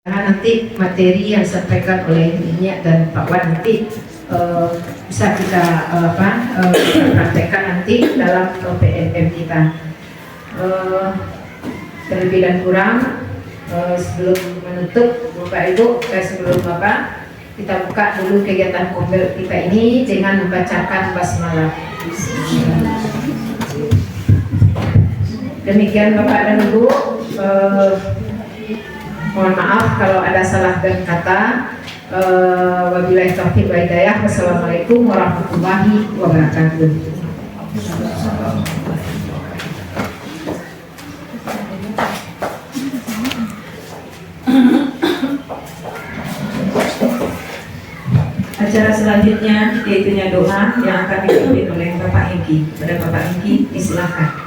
Nanti materi yang disampaikan oleh Minyak dan Pak Wan nanti bisa kita praktekkan nanti dalam PNM kita. Terlebih dan kurang sebelum menutup Bapak Ibu, sebelum Bapak kita buka dulu kegiatan kombel kita ini dengan membacakan basmalah. Demikian Bapak dan Ibu. Mohon maaf kalau ada salah dan kata. Wabillahi taufiq wal hidayah. Wassalamualaikum warahmatullahi wabarakatuh. Acara selanjutnya yaitu doa yang akan dipimpin oleh Bapak Hengki. Pada Bapak Hengki, disilakan.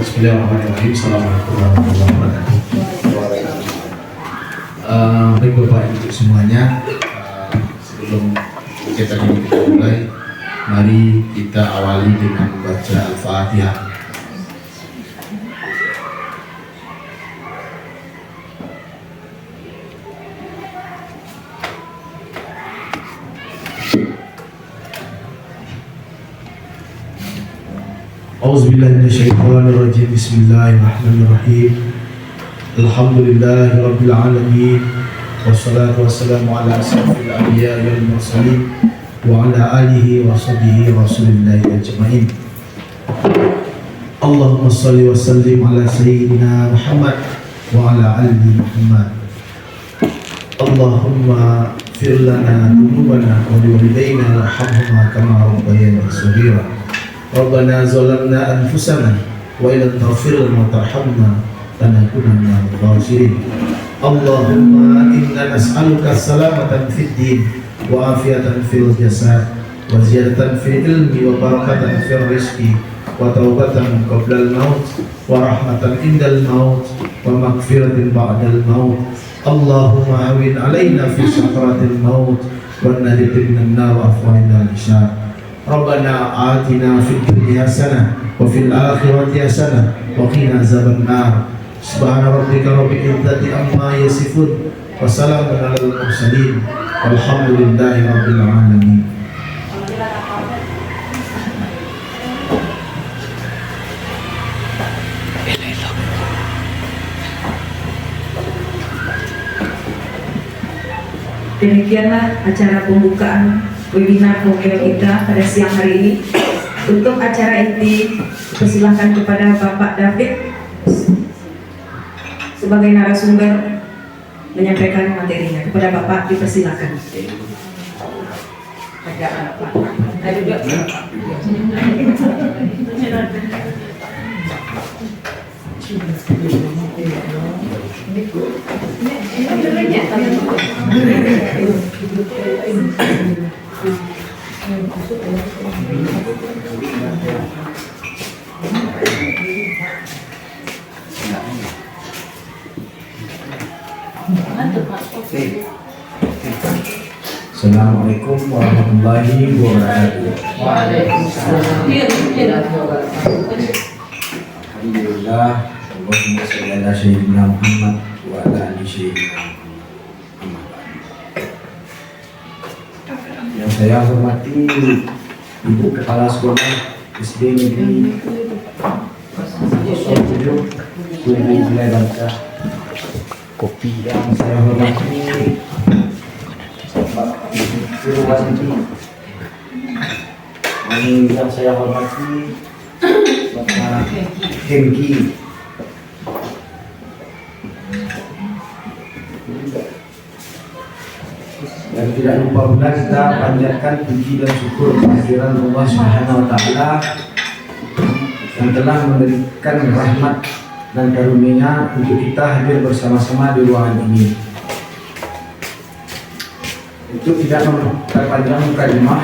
Bismillahirrahmanirrahim. Assalamualaikum warahmatullahi wabarakatuh. Baik Bapak Ibu semuanya, sebelum kita mulai, mari kita awali dengan membaca Al-Fatihah. A'udzubillahi minasyaitonirrajim. Bismillahirrahmanirrahim. Alhamdulillahi rabbil alamin. Wassalatu wassalamu ala asyrafil anbiya'i wal mursalin wa ala alihi wa sahbihi rasulillahi ajmain. Allahumma shalli wa sallim ala sayyidina Muhammad wa ala ali Muhammad. Allahumma fir lana dhunubana wa liwalidayna warhamhuma kama rabbayana shaghira. Rabbana zalamna anfusana wa illam taghfir lana wa tarhamna lanakunanna minal khasirin. Allahumma inna nas'aluka salamatan fid din wa afiyatan fil jasad wa ziyadatan fil ilmi wa barakatan fil rizqi wa taubatan qabla al-maut wa rahmatan indal maut wa maghfiratan ba'dal maut. Allahumma hawin alaina fi sakaratil maut wa najina minan nar wa afwina al-syar. Rabbana atina fid dunya hasanah wa fil akhirati hasanah wa qina azaban nar. Subhana rabbika rabbil izzati amma yasifun wa salamun alal mursalin walhamdulillahi rabbil alamin. Demikianlah acara pembukaan webinar kombel kita pada siang hari ini. Untuk acara inti, persilahkan kepada Bapak David sebagai narasumber menyampaikan materinya. Kepada Bapak dipersilakan. Assalamualaikum warahmatullahi wabarakatuh. Alhamdulillah. Allahumma shalli ala sayyidina Muhammad wa ala ali sayyidina Muhammad. Yang saya hormati Ibu Kepala Sekolah SD Negeri Kubu Belai Bangka. Kopi. Yang saya hormati Pak Purwasenti. Yang saya hormati Bapak Hengki. Dan tidak lupa pula kita panjatkan puji dan syukur kehadiran Allah Subhanahu wa taala yang telah memberikan rahmat dan karunia untuk kita hadir bersama-sama di ruangan ini. Untuk tidak memperpanjang mukadimah,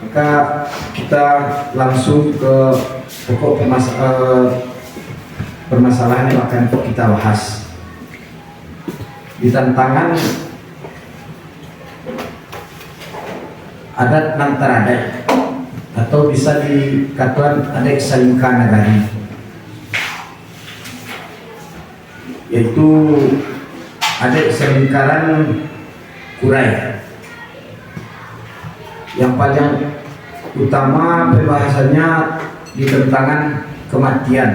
maka kita langsung ke pokok permasalahan yang akan kita bahas. di tantangan adat nan teradat atau bisa dikatakan adat salingka nagari, yaitu adat selingkaran Kurai. Yang paling utama pembahasannya di tentangan kematian.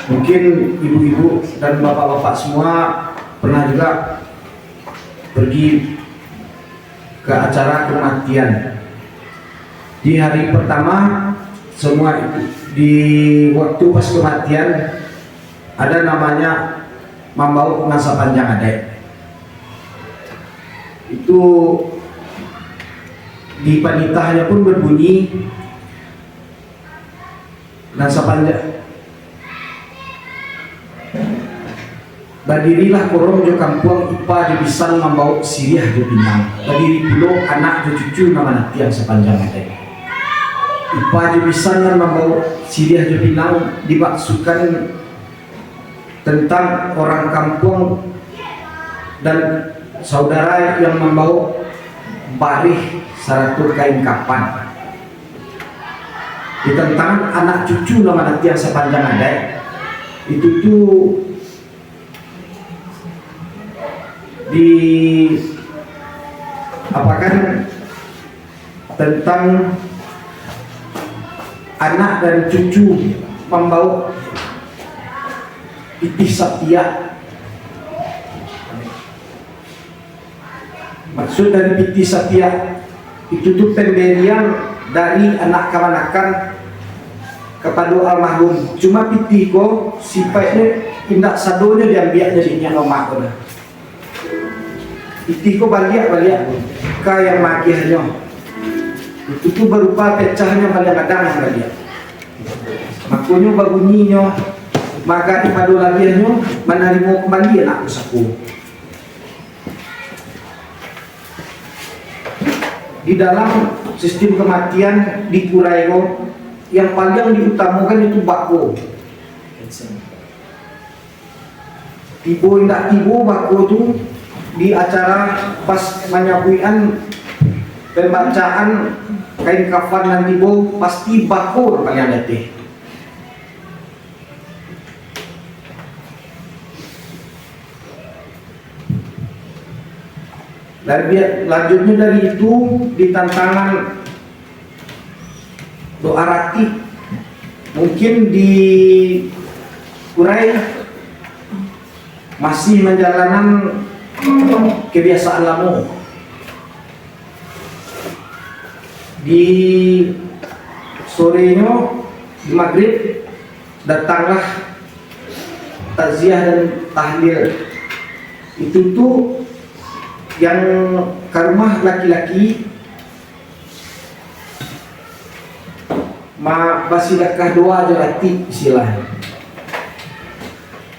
Mungkin ibu-ibu dan bapak-bapak semua pernah juga pergi ke acara kematian. Di hari pertama semua di waktu pas kematian ada namanya membawa masa panjang adat. Itu di panitahnya pun berbunyi masa panjang. Badirilah korong jo kampung ipa di bisan membawa siriah jo pinang. Badiri pulo anak jo cucu nama nanti yang sepanjang ada. Ipa di bisan membawa siriah jo pinang dimaksudkan tentang orang kampung dan saudara yang membawa barih satu kain kapan. Di tentang anak cucu nama nanti yang sepanjang ada. Itu tuh di apakan tentang anak dan cucu membawa pitih sapia. Maksud dari pitih sapia itu tuh pemberian dari anak kemanakan kepada almarhum. Cuma pitih ko sifatnya tindak sadonya diambil jadinya nomah ko. Itiko balik kaya magiahnya itu berupa pecahnya balik kadang yang balik makanya babunyinya maka di padu lagiannya menerima kembali anak usahaku. Di dalam sistem kematian di Kurairo yang paling diutamakan itu bako. Tibo tidak tibo bako itu di acara pas menyapuian pembacaan kain kafan nanti bo pasti bakur kalian letih. Lanjutnya dari itu di tantangan doa rati mungkin di Kurai masih menjalankan kebiasaan lama. Di sorenya di maghrib datanglah takziah dan tahlil. Itu tuh yang ke rumah laki-laki basidakah doa jarati istilahnya.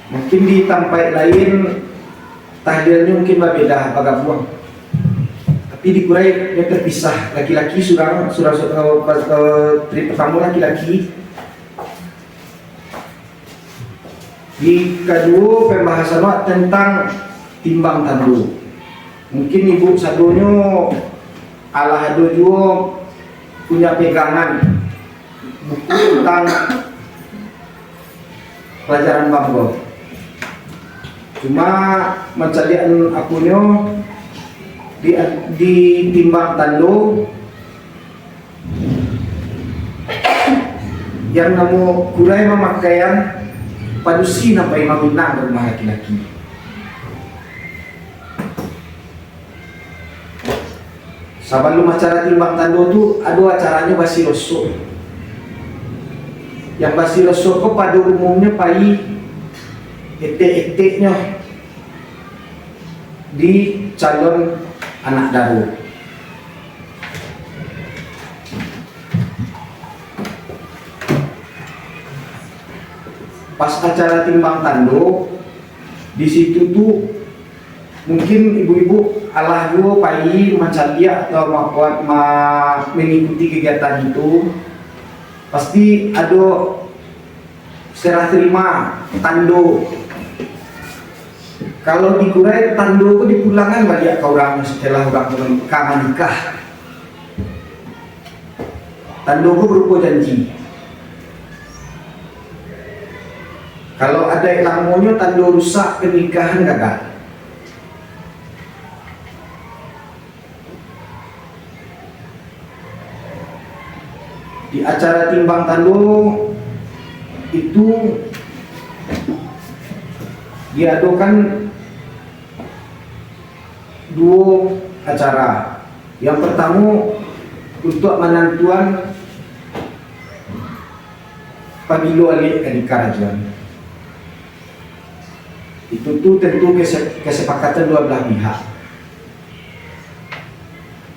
Mungkin di tempat lain tahlilnya mungkin berbeda agak buang, tapi di Kurai yang terpisah laki-laki sudah trip pertama laki-laki. Di kedua pembahasan tentang timbang tandu. Mungkin ibu sadonya Allah juga punya pegangan buku tentang pelajaran bangko. Cuma mencarian akunya di timbang tando yang namu Kurai memakaian padusi nampai maminang rumah laki-laki. Sebelum acara timbang tando tu ada acaranya basi rosso. Yang basi rosso ko pada umumnya pai etek-eteknya di calon anak daru. Pas acara timbang tando di situ tuh mungkin ibu-ibu Allah juga pai mencari atau mengikuti kegiatan itu pasti ada serah terima tando Kalau dikurai tando itu dipulangan balik ke orang setelah orang nikah. Tando itu berupa janji. Kalau ada yang lamonyo tando rusak pernikahan gagal. Di acara timbang tando itu diadakan dua acara. Yang pertama untuk menentuan pemilu alik nikah rajuan. Itu tuh tentu kesepakatan dua belah pihak.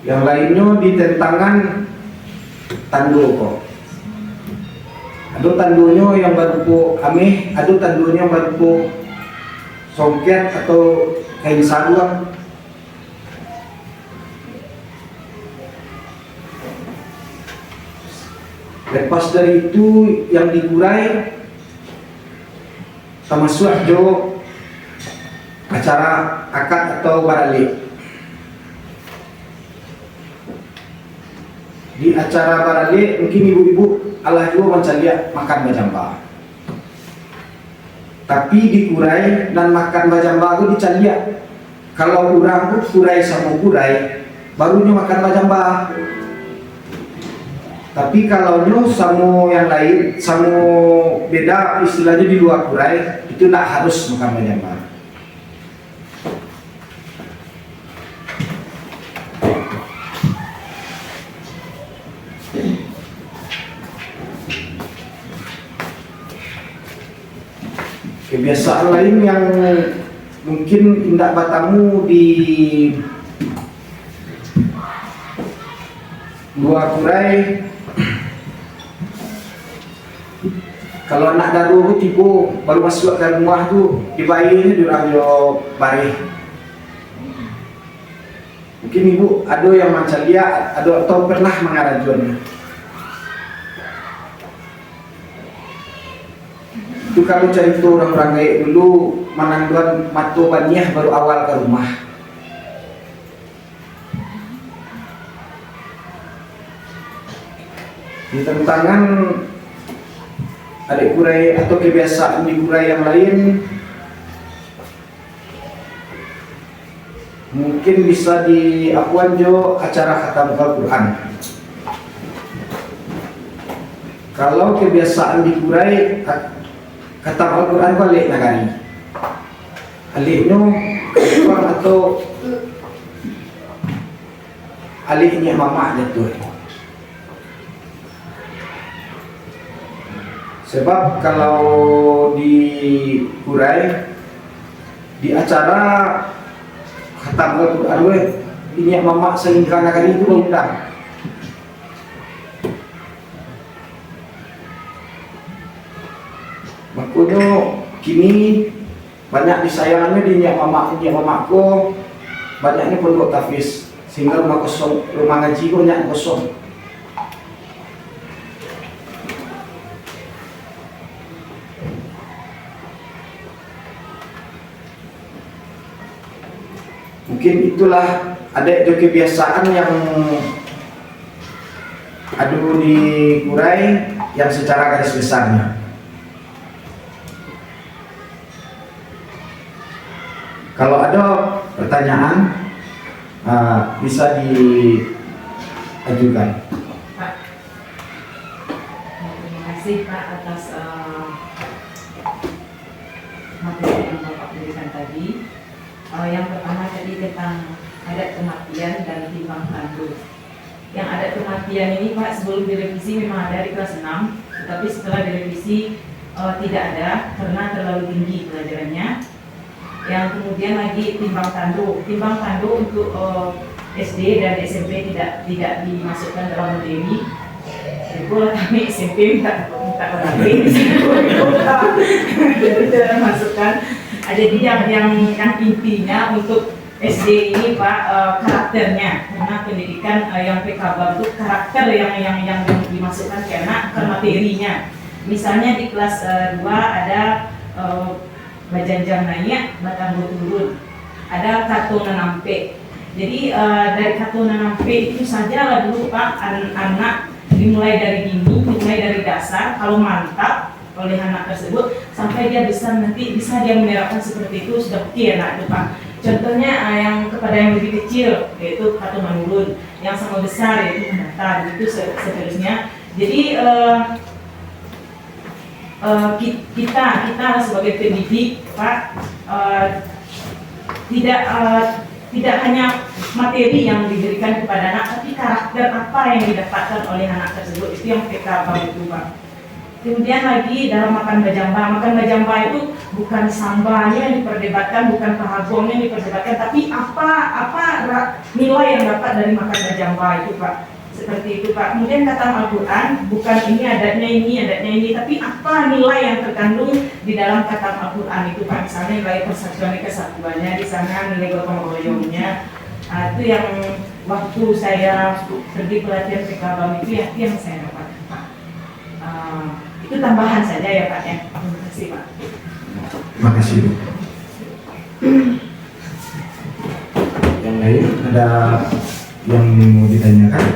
Yang lainnya ditentangan tando kok. Ada tandonya yang berupa ameh, ada tandonya yang berupa songket atau kain sarung. Lepas dari itu yang digurai termasuk jo acara akad atau baralik. Di acara baralik mungkin ibu-ibu Allah juga macam lihat makan bajamba. Tapi dikurai dan makan bajamba itu dicaliak. Kalau kurang itu kurai sama kurai barunya makan bajamba. Tapi kalau nyu sama yang lain, sama beda istilahnya di luar kurai, itu tak harus makan bajamba. Kebiasaan lain yang mungkin tindak bertamu di luar kurai. Kalau anak daru tipu baru masuk ke rumah tu dibayarnya diorang yo bareh. Mungkin ibu ada yang macam dia ada atau pernah mengarajuannya. Itu kalau cerita orang-orang kayak dulu menangguan matu baniah baru awal ke rumah. Di tentangan adik kurai atau kebiasaan di kurai yang lain mungkin bisa di akuan jo acara khatam Al-Quran. Kalau kebiasaan di kurai khatam Al-Quran balik nagari aliknya atau aliknya mama jatuh. Sebab kalau di kurai di acara khatam Al-Quran ini mama selingkah nagari itu undang. Makanya kini banyak disayangannya di mamaku banyaknya pondok tahfiz sehingga rumah kosong, rumah ngaji banyak kosong. Mungkin itulah ada kebiasaan yang ada di kurai yang secara garis besarnya. Kalau ada pertanyaan bisa diajukan. Pak, terima kasih Pak atas materi yang Bapak berikan tadi. Yang pertama tadi tentang adat kematian dan timbang tanduk. Yang adat kematian ini Pak sebelum direvisi memang ada di kelas 6, tetapi setelah direvisi tidak ada karena terlalu tinggi pelajarannya. Yang kemudian lagi timbang tanduk. Timbang tanduk untuk SD dan SMP tidak dimasukkan dalam materi. Itu kami SMP minta materi jadi tidak masukkan. Jadi yang intinya untuk SD ini Pak karakternya, karena pendidikan yang PKB itu karakter yang dimasukkan ke anak ke materinya. Misalnya di kelas 2 ada bajanjang naik, batang turun. Ada kartu nanampe. Jadi dari kartu nanampe itu saja dulu Pak, anak dimulai dari dini, dimulai dari dasar. Kalau mantap oleh anak tersebut sampai dia besar nanti bisa dia menerapkan seperti itu, sudah oke anak itu Pak. Contohnya yang kepada yang lebih kecil yaitu kartu menurun, yang sama besar yaitu menata, itu seterusnya. Jadi kita sebagai pendidik Pak, tidak hanya materi yang diberikan kepada anak, tapi karakter apa yang didapatkan oleh anak tersebut, itu yang kita bantu Pak. Kemudian lagi dalam makan bajamba itu bukan sambanya yang diperdebatkan, bukan pahagongnya yang diperdebatkan, tapi apa nilai yang dapat dari makan bajamba itu Pak. Seperti itu Pak. Kemudian kata Al-Quran, bukan ini adatnya ini, tapi apa nilai yang terkandung di dalam kata Al-Quran itu Pak. Misalnya nilai persatuan kesatuannya, di sana nilai gotong royongnya. Itu yang waktu saya pergi pelatihan PKBAM itu yang saya dapatkan Pak. Itu tambahan saja ya Pak ya. Terima kasih Pak. Terima kasih Bu. Yang lain ada yang mau ditanyakan?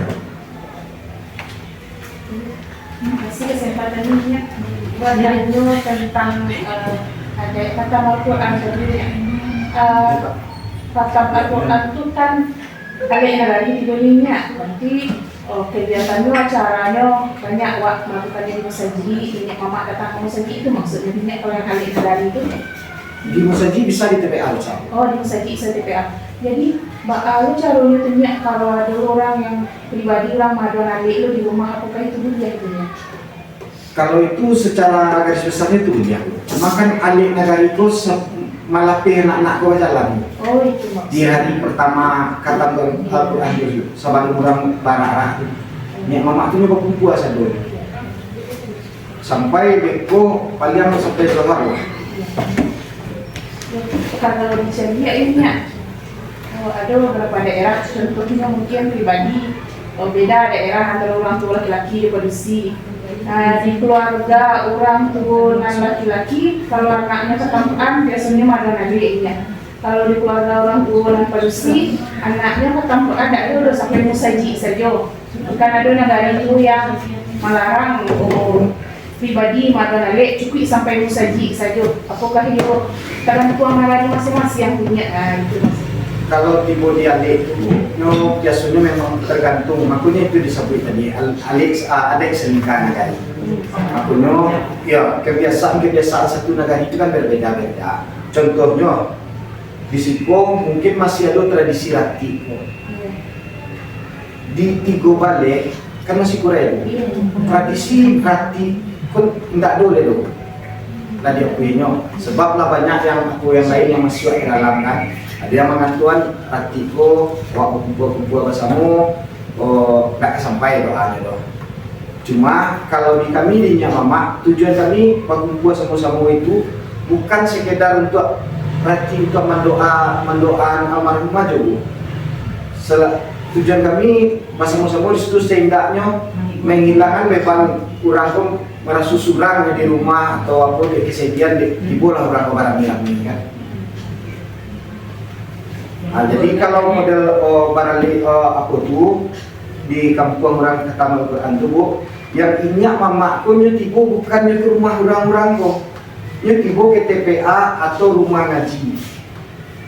Terima kasih kesempatan ini ya. Wadahnya tentang ada kata Al-Quran sendiri. Kata Al-Quran itu kan ada yang dari di dunia. Nanti kegiatannya, acaranya banyak melakukannya di masjid. Banyak mama datang ke masjid itu maksudnya banyak kalau yang kali dari itu. Di masjid bisa di TPA Ustaz. Oh di masjid bisa TPA. Jadi lu caranya tanya kalau ada orang yang pribadi orang maduan adik lu di rumah, apakah itu dia itu ya? Kalau itu secara garis besarnya itu dia. Cuma kan alik negara itu malapi anak-anak gua jalan. Oh itu maksudnya. Di hari pertama kata Al-Quran itu sebelum orang barak nih mama itu nyoba puasa dulu. Sampai beko paling sampai zuhur. Kalau di Serbia ini ya, ada beberapa daerah, contohnya mungkin pribadi, beda daerah antara orang tua laki-laki produksi. Di keluarga orang tua dengan laki-laki, kalau anaknya ketampuan biasanya madan adiknya. Kalau di keluarga orang tua dan produksi, anaknya ketampuan ada udah sampai musaji saja. Bukan ada negara itu yang melarang pribadi madan adik cukup sampai musaji saja. Apakah itu karena tua marani masing-masing yang punya itu mas. Kalau tiba di alik itu, biasanya memang tergantung. Makanya itu disebut tadi adik selingkah negara. Makanya ya kebiasaan satu negara itu kan berbeda-beda. Contohnya di Siko mungkin masih ada tradisi rati. Di Tigo Bale kan masih kurang. Tradisi rati pun tidak boleh loh. Lah dia punya sebab lah banyak yang lain yang masih dalam kan. Ada yang mengantuan hatiku waktu kumpul bersama nggak sampai doanya doh. Cuma kalau di kami di Nyamama tujuan kami waktu kumpul sama-sama itu bukan sekedar untuk berarti untuk mendoakan almarhumah juga. Tujuan kami bersama-sama di situ setidaknya menghilangkan beban kurang pun merasa surang di rumah atau apa di kesedihan di bola orang ini kan. Jadi kalau model barali aku tuh di kampung orang kata Al-Quran tuh Bu, yang inyak mamaku nyetibo bukannya ke rumah orang-orang kok, nyetibo ke TPA atau rumah ngaji.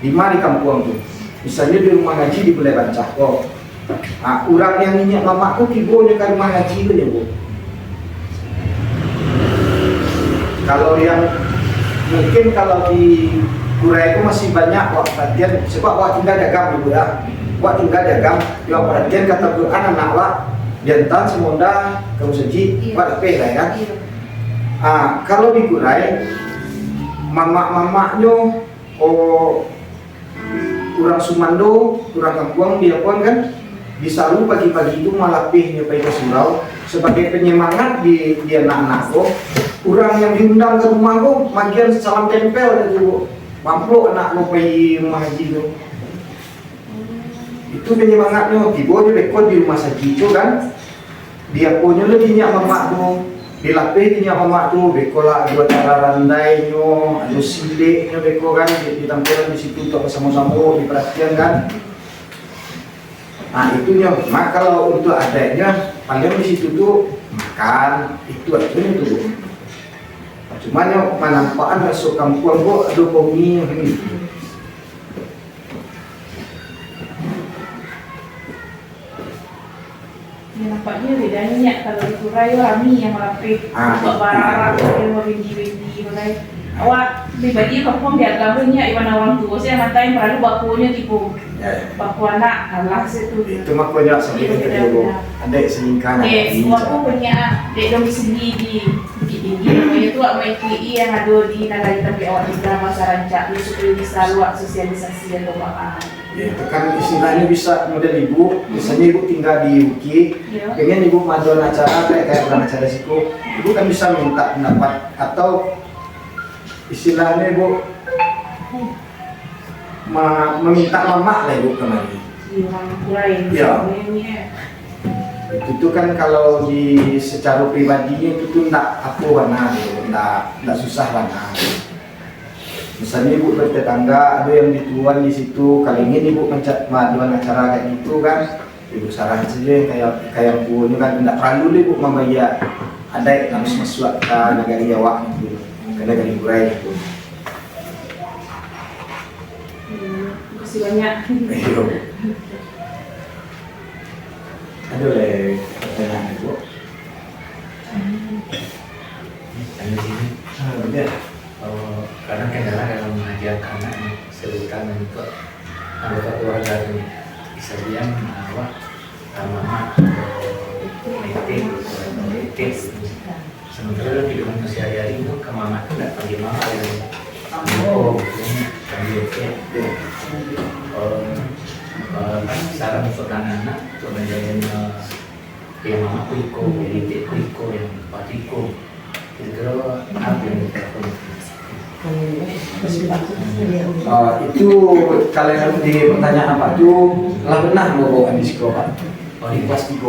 Di mana di kampung tuh? Misalnya di rumah ngaji di Bulai Bancah kok. Orang yang inyak mamaku tibonya ke rumah ngaji itu ya Bu. Kalau yang mungkin kalau di Kurai itu masih banyak wak perhatian sebab wak tinggal dagang ibu ya. Wak tinggal dagang, yang perhatian kata Quran anak wak jantan semonda kamu seji wak lebih lah ya. Kalau di Kurai mamak-mamaknya orang Sumando, orang Kampung dia pun kan disaru pagi-pagi itu malapih nyobai ke surau sebagai penyemangat di anak-anak orang yang diundang ke rumah magian salam tempel dari mampu anak lo pergi rumah haji tu. Itu penyemangatnya. Tiba dia rekod di rumah haji tu kan. Dia punya lebihnya mamak tu. Dilapihnya omak tu beko lah dua cara randainya, ada siliknya beko kan ditampilan di situ untuk sama-sama diperhatikan kan. Nah itunya, maka kalau untuk adanya paling di situ tuh makan itu aja tuh. Cuman yang manfaat masuk kampung kok ada komi ini. Ya, nampaknya bedanya kalau di Kurai kami yang rapih, buat barang-barang yang mau windy mulai. Awak pribadi kampung dia gambarnya iwan orang tua saya matain perlu bakunya tipu baku anak Allah situ. Itu makanya sampai ke dulu ada selingkahan. Waktu punya dek domisili di Bukit Tinggi, namanya itu awak main yang ada di Nagari tapi awak juga masa rancak dia supaya bisa luak sosialisasi atau apa. Ya, itu kan istilahnya bisa model ibu, misalnya ibu tinggal di Bukit, pengen ibu maju acara kayak acara siku, ibu kan bisa minta pendapat atau istilahnya ibu meminta mama lah ibu kemari. Ya. Itu tuh kan kalau di secara pribadinya itu tuh ndak apa warna, ndak susah warna. Misalnya ibu bertetangga ada yang dituan di situ, kali ini ibu maduan acara kayak gitu kan, ibu saran saja kayak punya kan tidak perlu ibu membayar ada yang harus masuk ke negara Jawa gitu, ke negara Kurai gitu. Terima kasih banyak. Ada oleh pertanyaan ibu. Tanya sini. Betul. Karena kendala dalam mengajarkan anak sebutan untuk anggota keluarga ini bisa diam awak mama meeting atau meeting sementara di rumah sehari-hari itu ke mama itu tidak panggil mama yang panggil saran untuk anak-anak untuk menjadikan yang mama kuiko, yang kuiko, yang patiko kira-kira apa yang dilakukan. Itu kalian di pertanyaan apa itu lah benar mau di sekolah di kelas 3.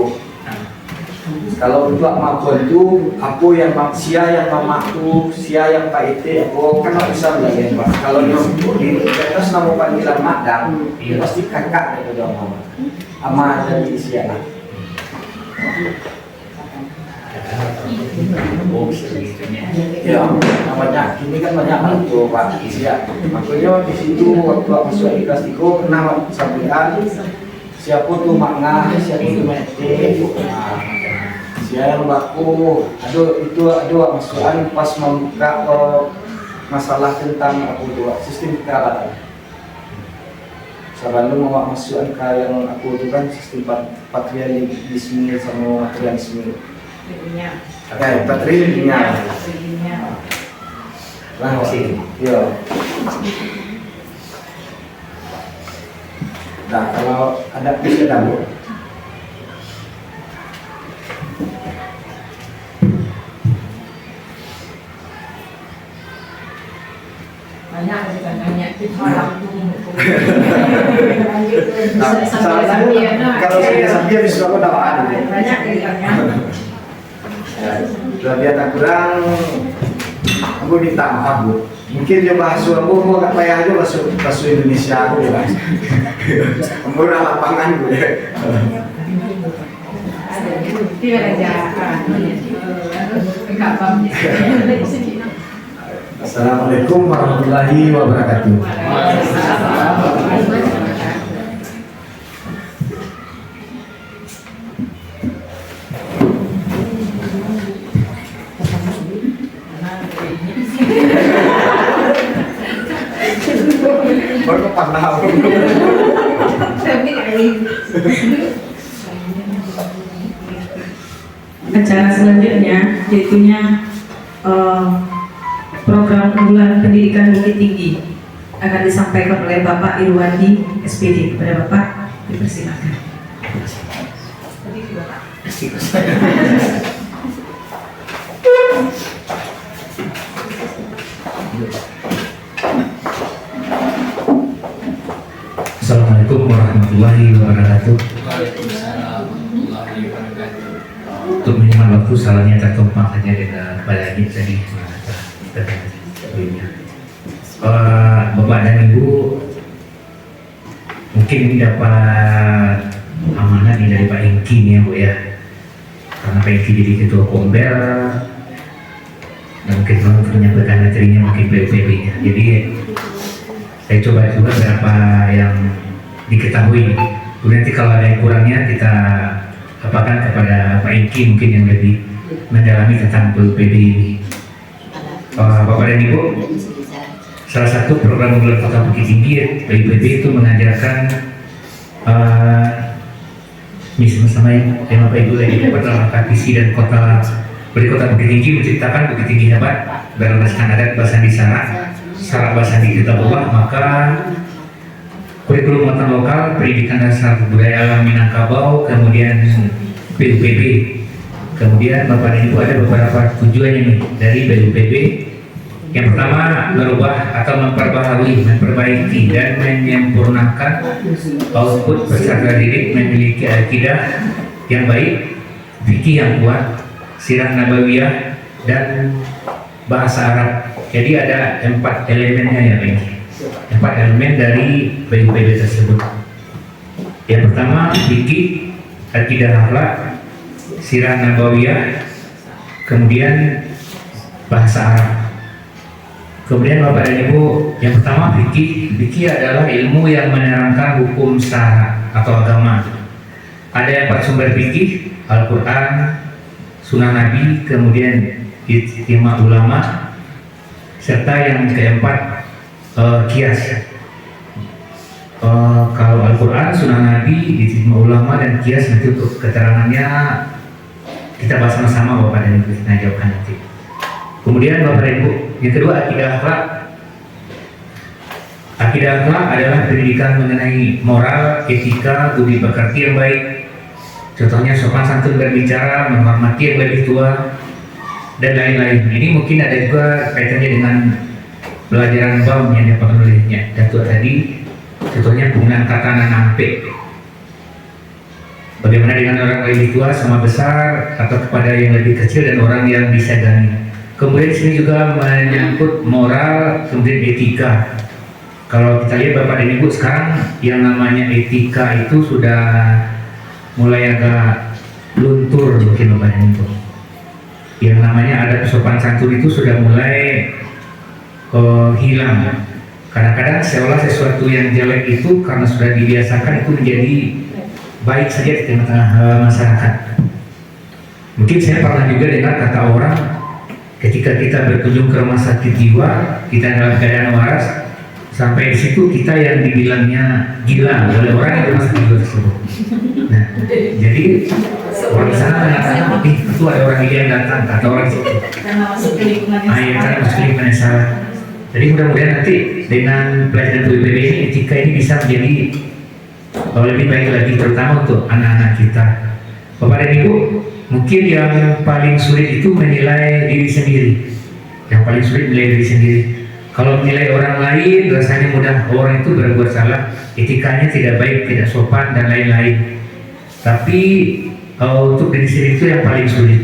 Kalau untuk makon itu apa yang sia yang mamaku sia yang pak itu aku kan nggak bisa belajar pak. Kalau di atas nama panggilan madam pasti kakak itu dong mama ama dari sia lah. Ya, banyak ini kan banyak hal tuh Pak Isia. Makanya di situ waktu aku masuk di kelas 3 pernah sampean siapa tuh makna, siapa tuh mete, siapa yang baku. Ada masukan pas membuka masalah tentang aku tuh sistem kekerabatan. Sebelum mau masukan ke yang aku tuh kan sistem patrialisme sama materialisme. Ya, patrinya. Lah sih. Yo. Nah, kalau ada bisa dulu. Banyak kita nanya orang Kalau saya sampai bisa aku dapat banyak ditanya. Dia tak kurang, aku minta maaf bu. Mungkin dia bahasa aku agak payah aja bahasa Indonesia aku ya. Murah lapangan bu. Assalamualaikum warahmatullahi wabarakatuh. Baru pandang. Acara selanjutnya yaitunya program unggulan pendidikan Bukit Tinggi akan disampaikan oleh Bapak Irwandi SPD. Kepada Bapak dipersilakan. Assalamualaikum warahmatullahi wabarakatuh. Waalaikumsalam warahmatullahi wabarakatuh. Untuk menyemangati itu salahnya tertumpang saja dengan kepala ini tadi sebelumnya. Bapak dan Ibu mungkin ini dapat amanah ini dari Pak Engki nih ya Bu ya, karena Pak Engki jadi ketua Kombel dan mungkin menyampaikan materinya mungkin PUPB nya. Jadi saya coba juga berapa yang diketahui. Nanti kalau ada yang kurangnya kita apakan kepada Pak Engki mungkin yang lebih mendalami tentang PUPB ini. Bapak dan Ibu, salah satu program unggulan Kota Bukit Tinggi PUPB itu mengajarkan misi bersama yang Bapak Ibu lagi pertama visi dan kota dari Kota Bukit Tinggi menciptakan Bukit Tinggi hebat berlandaskan adat Basandi Sarak Basandi kita ubah, maka kurikulum muatan lokal, pendidikan dasar budaya alam Minangkabau, kemudian PUPB, kemudian Bapak dan Ibu ada beberapa tujuannya nih dari PUPB. Yang pertama, merubah atau memperbaiki dan menyempurnakan output peserta didik memiliki akidah yang baik, fikih yang kuat, sirah nabawiyah, dan bahasa Arab. Jadi ada 4 elemennya ya Pak. 4 elemen dari PUPB tersebut. Yang pertama, fikih, akidah akhlak, sirah nabawiyah, kemudian bahasa Arab. Kemudian Bapak dan Ibu, yang pertama fikih. Fikih adalah ilmu yang menerangkan hukum syara atau agama. Ada 4 sumber fikih, Al-Quran, Sunnah Nabi, kemudian ijtima ulama, serta yang keempat kias. Kalau Al-Quran, Sunnah Nabi, ijtima ulama, dan kias nanti untuk keterangannya kita bahas sama-sama Bapak dan Ibu, kita jawabkan nanti. Kemudian Bapak dan Ibu, yang kedua akidah akhlak. Akidah akhlak adalah pendidikan mengenai moral, etika, budi pekerti yang baik. Contohnya sopan santun berbicara, menghormati yang lebih tua, dan lain-lain. Ini mungkin ada juga kaitannya dengan pelajaran BAM yang dipakai olehnya Datuk tadi. Contohnya penggunaan kata nanampe. Bagaimana dengan orang lebih tua sama besar, atau kepada yang lebih kecil dan orang yang disegani. Kemudian sini juga menyangkut moral, kemudian etika. Kalau kita lihat Bapak dan Ibu sekarang yang namanya etika itu sudah mulai agak luntur mungkin Bapak dan Ibu. Yang namanya adat sopan santun itu sudah mulai hilang. Kadang-kadang seolah sesuatu yang jelek itu karena sudah dibiasakan itu menjadi baik saja di tengah-tengah masyarakat. Mungkin saya pernah juga dengar kata orang, ketika kita berkunjung ke rumah sakit jiwa, kita dalam keadaan waras, sampai di situ kita yang dibilangnya gila oleh orang yang rumah sakit jiwa tersebut. Nah, jadi orang di sana mengatakan, itu ada orang gila yang datang, kata orang itu. Karena masuk ke lingkungan yang Karena salah. masuk ke lingkungan yang salah. Jadi mudah-mudahan nanti dengan pelajaran PUPB ini, etika ini bisa menjadi lebih baik lagi, terutama untuk anak-anak kita. Bapak dan Ibu, mungkin yang paling sulit itu menilai diri sendiri. Yang paling sulit menilai diri sendiri. Kalau menilai orang lain, rasanya mudah, orang itu berbuat salah, etikanya tidak baik, tidak sopan, dan lain-lain. Tapi untuk diri sendiri itu yang paling sulit.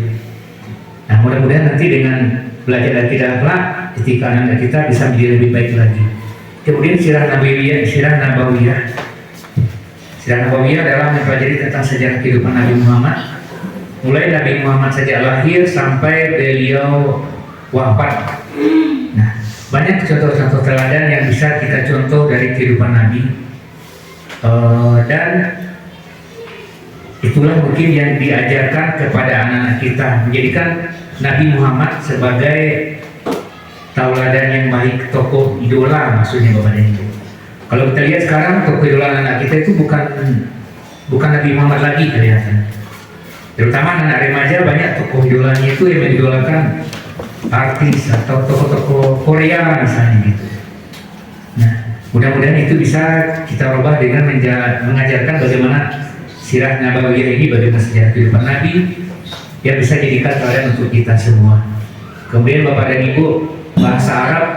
Nah, mudah-mudahan nanti dengan belajar akidah akhlak, etika anak kita bisa menjadi lebih baik lagi. Kemudian sirah nabawiyah. Sirah nabawiyah adalah mempelajari tentang sejarah kehidupan Nabi Muhammad, mulai Nabi Muhammad sejak lahir sampai beliau wafat. Nah, banyak contoh-contoh teladan yang bisa kita contoh dari kehidupan Nabi, dan itulah mungkin yang diajarkan kepada anak-anak kita, menjadikan Nabi Muhammad sebagai tauladan yang baik, tokoh idola maksudnya Bapak dan Ibu. Kalau kita lihat sekarang tokoh idola anak kita itu bukan Nabi Muhammad lagi kelihatan. Terutama anak remaja banyak tokoh idolanya itu yang mengidolakan artis atau tokoh-tokoh Korea misalnya gitu. Nah, mudah-mudahan itu bisa kita ubah dengan mengajarkan bagaimana sirah nabawiyah ini, bagaimana sejarah kehidupan Nabi yang bisa jadikan teladan untuk kita semua. Kemudian Bapak dan Ibu, bahasa Arab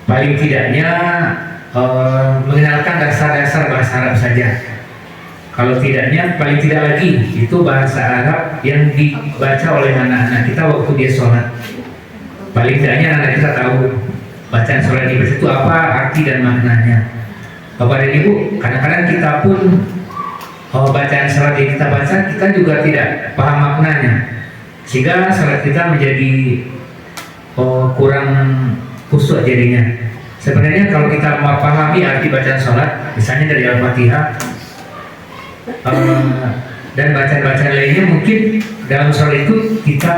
paling tidaknya mengenalkan dasar-dasar bahasa Arab saja. Kalau tidaknya, paling tidak lagi itu bahasa Arab yang dibaca oleh anak-anak kita waktu dia sholat. Paling tidaknya anak kita tahu bacaan sholat di masjid itu apa, arti dan maknanya. Bapak dan Ibu, kadang-kadang kita pun bacaan sholat yang kita baca, kita juga tidak paham maknanya, sehingga sholat kita menjadi kurang khusyuk jadinya. Sebenarnya kalau kita memahami arti bacaan sholat, misalnya dari Al-Fatihah dan bacaan-bacaan lainnya, mungkin dalam sholat itu kita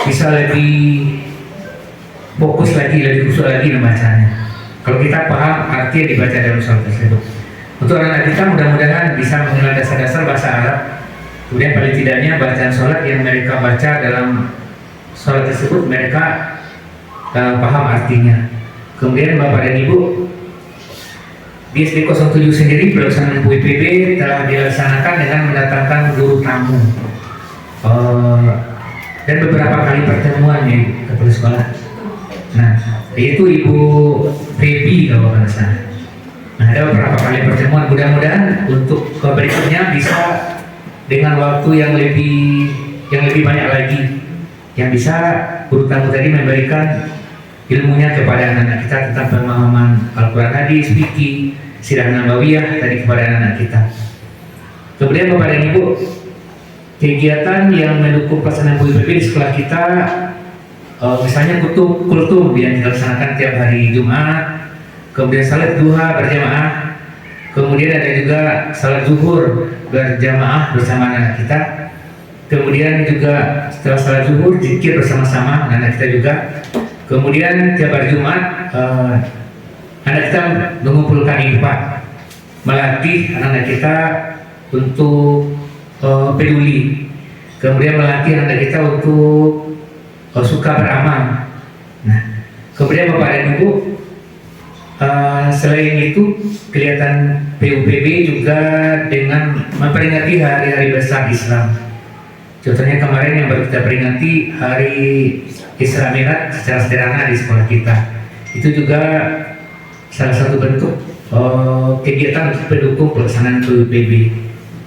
bisa lebih fokus lagi, lebih khusyuk lagi membacanya. Kalau kita paham arti yang dibaca dalam sholat tersebut. Untuk anak-anak kita mudah-mudahan bisa mengenal dasar-dasar bahasa Arab. Kemudian paling tidaknya bacaan sholat yang mereka baca dalam sholat tersebut mereka paham artinya. Kemudian Bapak dan Ibu, di SD 07 sendiri pelaksanaan PUPB telah dilaksanakan dengan mendatangkan guru tamu dan beberapa kali pertemuan di kepala sekolah. Nah, yaitu Ibu Febi kalau nggak salah. Nah, ada beberapa kali pertemuan. Mudah-mudahan untuk berikutnya bisa dengan waktu yang lebih banyak lagi, yang bisa guru tamu tadi memberikan ilmunya kepada anak-anak kita tentang pemahaman Al-Quran, hadis, fikih, sirah nabawiyah tadi kepada anak-anak kita. Kemudian Bapak dan Ibu, kegiatan yang mendukung pelaksanaan PUPB di sekolah kita, misalnya kultum yang dilaksanakan tiap hari Jumat, kemudian salat duha berjamaah, kemudian ada juga salat zuhur berjamaah bersama anak kita, kemudian juga setelah salat zuhur zikir bersama-sama anak kita juga. Kemudian tiap hari Jumat anak kita mengumpulkan infak, melatih anak kita untuk peduli, kemudian melatih anak kita untuk suka beramal. Nah, kemudian Bapak dan Ibu, selain itu kelihatan PUPB juga dengan memperingati hari-hari besar Islam. Contohnya kemarin yang baru kita peringati hari Isra Mi'raj secara sederhana di sekolah kita. Itu juga salah satu bentuk kegiatan untuk pendukung pelaksanaan PUPB.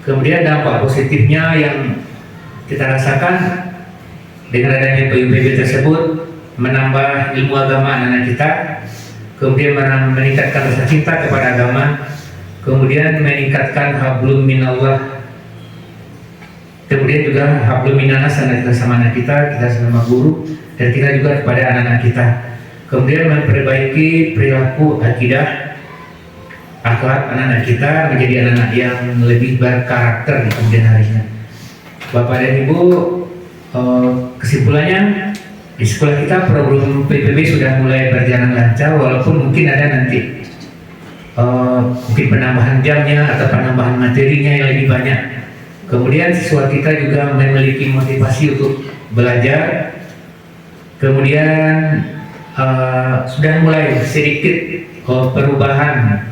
Kemudian dampak positifnya yang kita rasakan dengan adanya PUPB tersebut, menambah ilmu agama anak-anak kita, kemudian meningkatkan rasa cinta kepada agama, kemudian meningkatkan hablum minallah, kemudian juga hablum minanas anak kita sama anak kita sama guru, dan kita juga kepada anak-anak kita. Kemudian memperbaiki perilaku akidah, akhlak anak-anak kita menjadi anak-anak yang lebih berkarakter di kemudian harinya. Bapak dan Ibu, kesimpulannya di sekolah kita program PPB sudah mulai berjalan lancar, walaupun mungkin ada nanti mungkin penambahan jamnya atau penambahan materinya yang lebih banyak. Kemudian siswa kita juga memiliki motivasi untuk belajar. Kemudian sudah mulai sedikit perubahan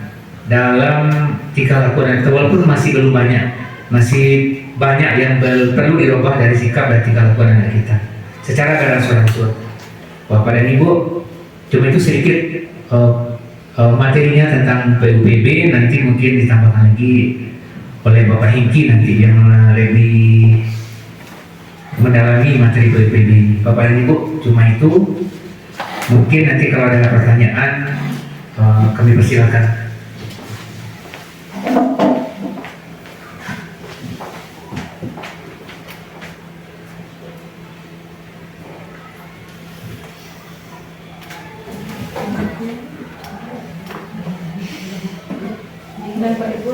dalam tingkah laku anak kita, walaupun masih belum banyak, masih banyak yang perlu dirubah dari sikap dan tingkah laku anak kita secara berangsur-angsur. Bapak dan Ibu, cuma itu sedikit materinya tentang PUPB, nanti mungkin ditambahkan lagi oleh Bapak Hingki nanti yang lebih mendalami materi PUPB. Bapak dan Ibu, cuma itu. Mungkin nanti kalau ada pertanyaan kami persilakan. Bapak Ibu,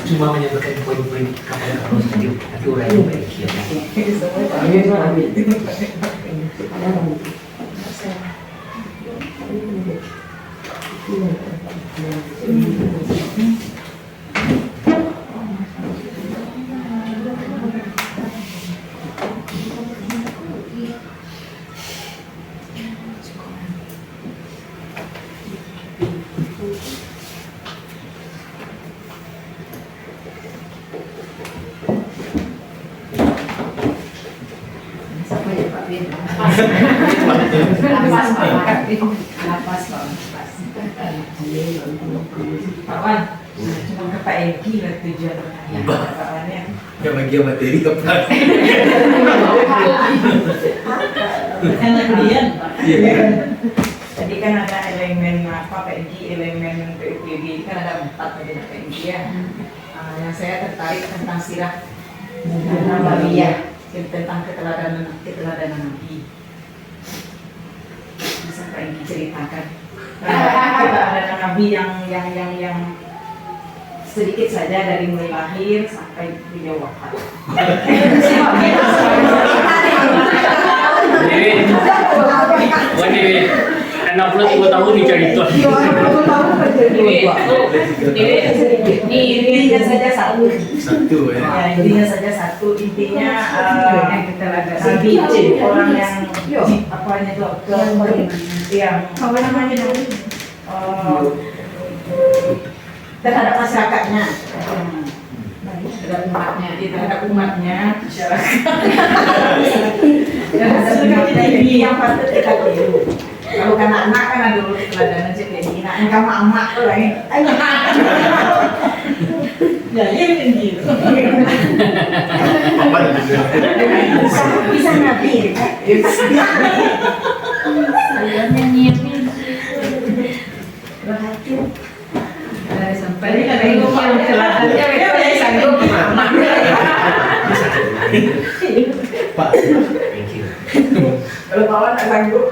Cuma menyampaikan poin-poin kepada kalau sendiri, nanti orang yang baik ya. Apa? Pas Pak Wan, cuma ke Pak Egi lah tujuan Pak Wan ya. Yang bagi materi apa? Kan kemudian Pak. Iya. Tadi kan ada elemen apa PNG, elemen PUPD kan ada 4 tadi PNG ya. Yang saya tertarik tentang sirah Nabawiyah, tentang keteladanan Nabi. Bisa PNG ceritakan keteladanan Nabi yang sedikit saja dari mulai lahir sampai beliau wafat. Jadi 63 tahun dicari Tuhan. Ini intinya saja satu. Satu ya. Ya, intinya saja satu. Intinya Nabi orang yang apanya itu yang apa namanya terhadap masyarakatnya. Terhadap umatnya, masyarakat. Dan sebenarnya ini yang patut kita tiru. Kalau kan anak kan ada dulu keteladanan seperti ini. Nah, kamu emak tuh lagi. Ya, ini gitu. Bisa nabi. Sampai ada yang ngomong teladannya, mereka sanggup emak. Pak, Kalau Pak Wan tak sanggup,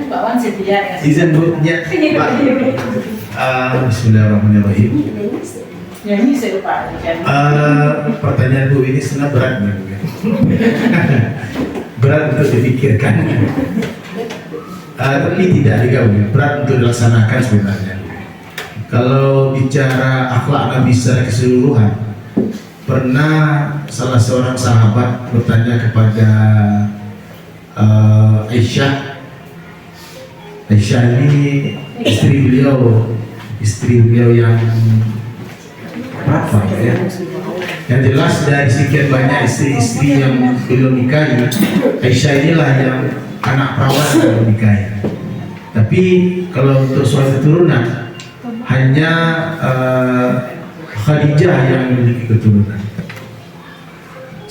Pak Wan setia. izin Bu, ya Pak. Bismillahirrahmanirrahim. Ya ini saya lupa. Pertanyaan Bu ini sebenarnya berat nih Bu. Berat untuk dipikirkan. Tapi tidak juga Bu, berat untuk dilaksanakan sebenarnya. Kalau bicara akhlak Nabi secara keseluruhan, pernah salah seorang sahabat bertanya kepada Aisyah. Aisyah ini istri beliau yang berapa ya? Yang jelas dari sekian banyak istri-istri yang beliau nikahi, Aisyah inilah yang anak perawan yang beliau nikahi. Tapi kalau untuk soal keturunan, hanya Khadijah yang memiliki keturunan.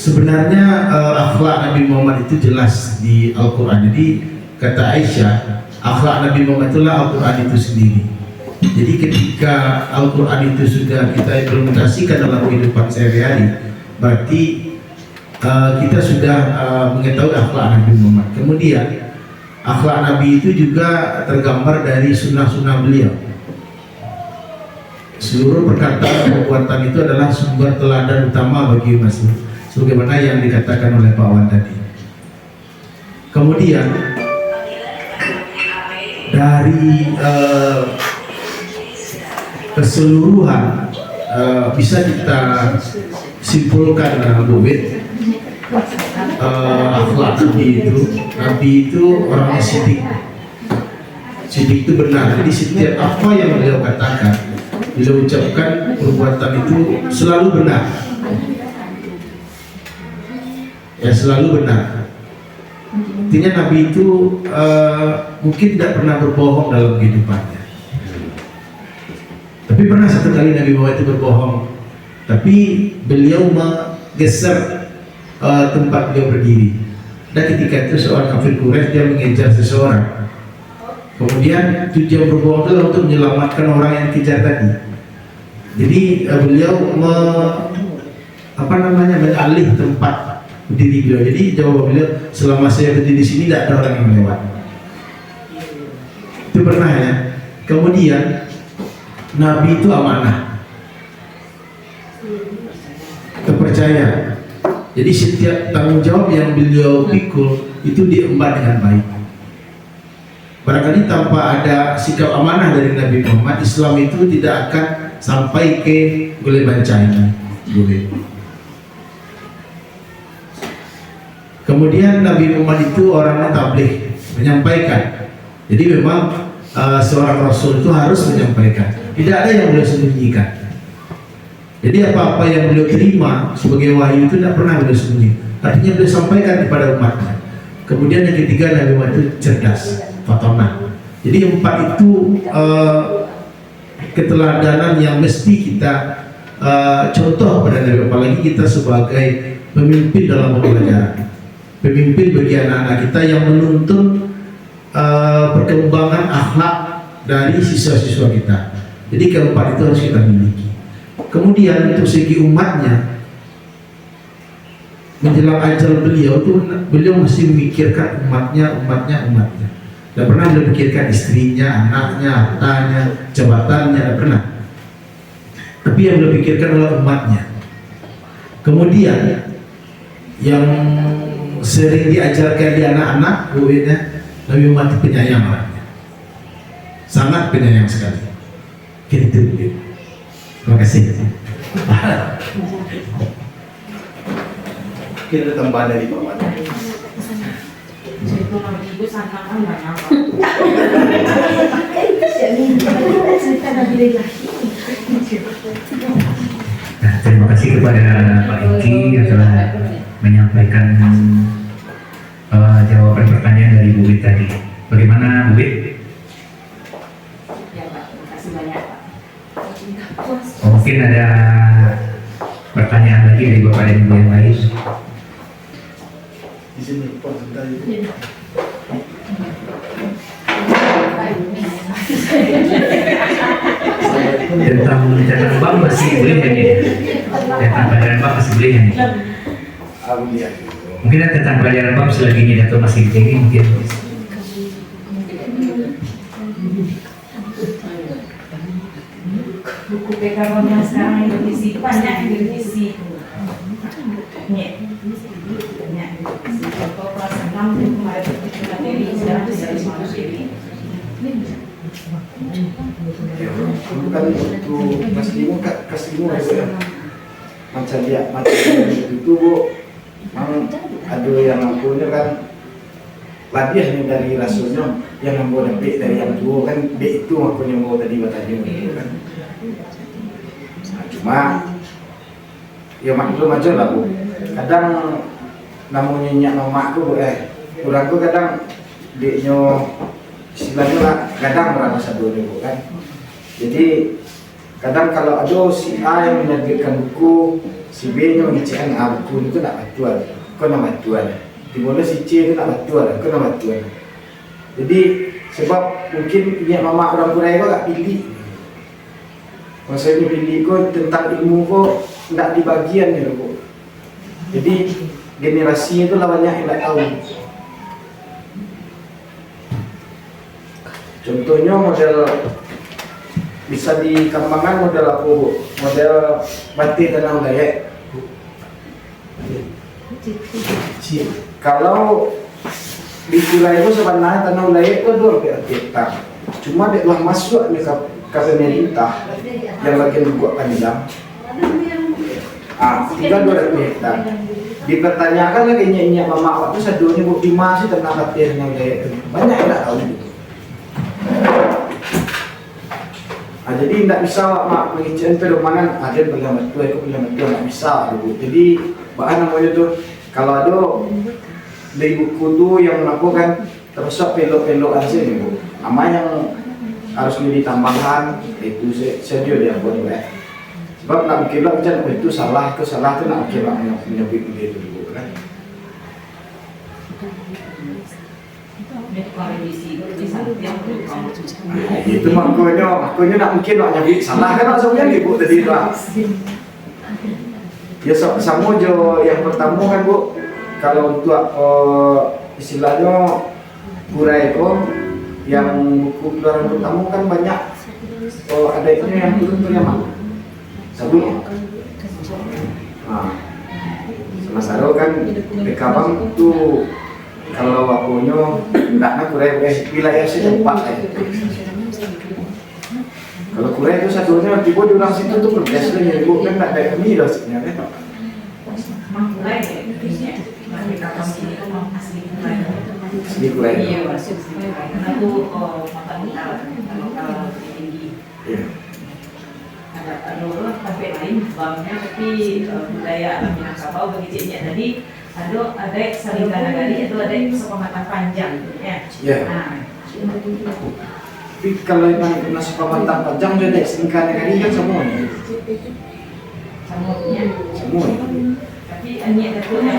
Sebenarnya akhlak Nabi Muhammad itu jelas di Al-Quran. Jadi kata Aisyah, akhlak Nabi Muhammad itulah Al-Quran itu sendiri. Jadi ketika Al-Quran itu sudah kita implementasikan dalam kehidupan sehari-hari, berarti kita sudah mengetahui akhlak Nabi Muhammad. Kemudian akhlak Nabi itu juga tergambar dari sunnah-sunnah beliau. Seluruh perkataan perbuatan itu adalah sumber teladan utama bagi umat, sebagaimana yang dikatakan oleh Pak Wan tadi. Kemudian dari keseluruhan bisa kita simpulkan Bu Wid, akhlak Nabi itu orangnya sidik itu benar. Jadi setiap apa yang beliau katakan, beliau ucapkan, perbuatan itu selalu benar. Ya, selalu benar. Artinya Nabi itu mungkin tidak pernah berbohong dalam kehidupannya. Tapi pernah satu kali Nabi Muhammad itu berbohong. Tapi beliau menggeser tempat beliau berdiri. Dan ketika itu seorang kafir Quraisy dia mengejar seseorang. Kemudian tujuan berbohong itu untuk menyelamatkan orang yang dikejar tadi. Jadi beliau mengalih tempat berdiri beliau. Jadi jawab beliau, selama saya berdiri di sini tidak ada orang yang lewat. Itu pernah ya. Kemudian Nabi itu amanah, terpercaya. Jadi setiap tanggung jawab yang beliau pikul itu diemban dengan baik. Barangkali tanpa ada sikap amanah dari Nabi Muhammad, Islam itu tidak akan sampai ke Guleban China. Kemudian Nabi Muhammad itu orangnya tabligh, menyampaikan. Jadi memang seorang Rasul itu harus menyampaikan. Tidak ada yang beliau sembunyikan. Jadi apa-apa yang beliau terima sebagai wahyu itu tidak pernah beliau sembunyi. Artinya beliau sampaikan kepada umatnya. Kemudian yang ketiga, Nabi Muhammad itu cerdas. fatona. Jadi 4 itu keteladanan yang mesti kita contoh pada Nabi, apalagi kita sebagai pemimpin dalam pembelajaran, pemimpin bagi anak-anak kita yang menuntun perkembangan akhlak dari siswa-siswa kita. Jadi keempat itu harus kita miliki. Kemudian untuk segi umatnya, menjelang ajal beliau itu beliau masih memikirkan umatnya. Tidak pernah beliau pikirkan istrinya, anaknya, hartanya, jabatannya, tidak pernah. Tapi yang beliau pikirkan adalah umatnya. Kemudian yang sering diajarkan di anak-anak, Nabi Muhammad penyayang anaknya, sangat penyayang sekali. Gitu. Terima kasih. Kita tambah dari Pak Wan. Itu nama ibu santangan banyak. Nah, terima kasih kepada Pak Inki yang telah menyampaikan jawaban pertanyaan dari Bu Wit tadi. Bagaimana Bu Wit? Ya Pak, terima kasih banyak Pak. Mungkin ada pertanyaan lagi dari Bapak dan Ibu yang lain. Di sini Pak sebentar. Tentang bank masih boleh ya nih? Tentang pelajaran bank masih boleh ya nih? Mungkin ada tentang pelajaran bank selagi ini atau masih tinggi mungkin. Buku PKB yang sekarang yang direvisi banyak yang direvisi. Banyak direvisi. Contoh kelas 6 itu kemarin berarti materi, sekarang sudah 5 materi. Bukan untuk kelas 5 ya. Macam itu Bu, memang ada yang akunya kan latihannya dari rasulnya, yang membawa B dari yang tua kan, B itu akunya mau tadi bertanya gitu kan. Nah, cuma ya maklum aja lah Bu, kadang namanya nyak mama aku kurang tuh kadang dia istilahnya lah, kadang merasa satu Bu kan. Jadi kadang kalau ada si A yang menerbitkan buku, si B nya mengecekkan buku itu nak batuan, kau nak batuan. Dimana si C itu nak batuan, kau nak batuan. Jadi sebab mungkin punya mama orang Korea kau tak pilih. Maksudnya pilih kau tentang ilmu kau tidak di bagian ni kau. Jadi generasi itu lah banyak yang tak tahu. Contohnya model bisa dikembangkan model apa Bu? Model batik tanah Dayak. Kalau di Pulau itu sebenarnya tanah Dayak itu 2 hektar. Cuma dia telah masuk ke pemerintah yang bagian buat panjang. 2 hektar. Dipertanyakan lagi nyanyi mama waktu sadunya Bu Bima sih tanah batik tanah Dayak itu. Banyak yang tak tahu gitu. Nah, jadi tidak bisa mak mengicen pedoman ada pegang betul, aku pegang betul tidak bisa dulu. Jadi bahan namanya tuh kalau ada dari buku tuh yang melakukan terusok pelok-pelok aja nih Bu. Nama yang harus ditambahkan itu sedia dia buat ya. Sebab nak bikin lah macam itu salah tuh nak bikin lah menyebut itu dulu kan. Itu makanya nak mungkin nak nyebut salah kan maksudnya Bu tadi tu. Ya sama jo yang pertama kan Bu, kalau untuk istilahnya Kurai itu yang buku keluaran pertama kan banyak adanya yang turun mana? Sabun. Nah, sama kan Bekabang itu kalau wakunya tidak Kurai wilayah setempat Kalau Kurai itu satunya tiba di orang situ tuh berbiasa ya Bu kan tidak ada kami loh sebenarnya. Kurai Bekabang ini itu asli Kurai. Asli Kurai. Iya, asli Kurai. Karena aku lokal tinggi. Iya. Ada orang sampai lain banknya tapi budaya Minangkabau begitunya. Jadi ada saling kanagari itu ada kesepakatan panjang ya. Iya. Nah, Tapi kalau memang kena suka mantap panjang jadi selingkahan kali kan semuanya. Semua. Tapi hanya tentunya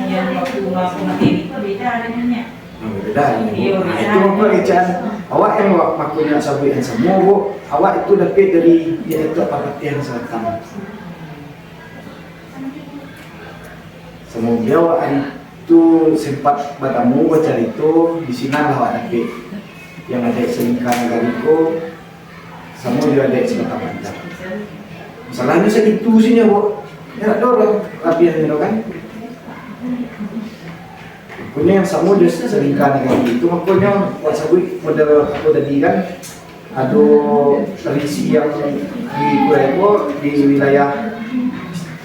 yang waktu materi itu beda dengannya. Beda. Iya, Nah, beda. itu pekerjaan awak yang makunya sabuin semua bu. Awak itu dapat dari dia itu perhatian selatan. Semoga awak itu sempat bertemu baca itu di sini lah awak dapat yang ada selingkahan kaliku semua juga ada sebatang panjang. Masalahnya segitu sih ya bu. Ya dorong latihan itu kan. Punya yang sama dia selingkahan kali itu makanya buat sabui model aku tadi kan ada tradisi yang di Kurepo di wilayah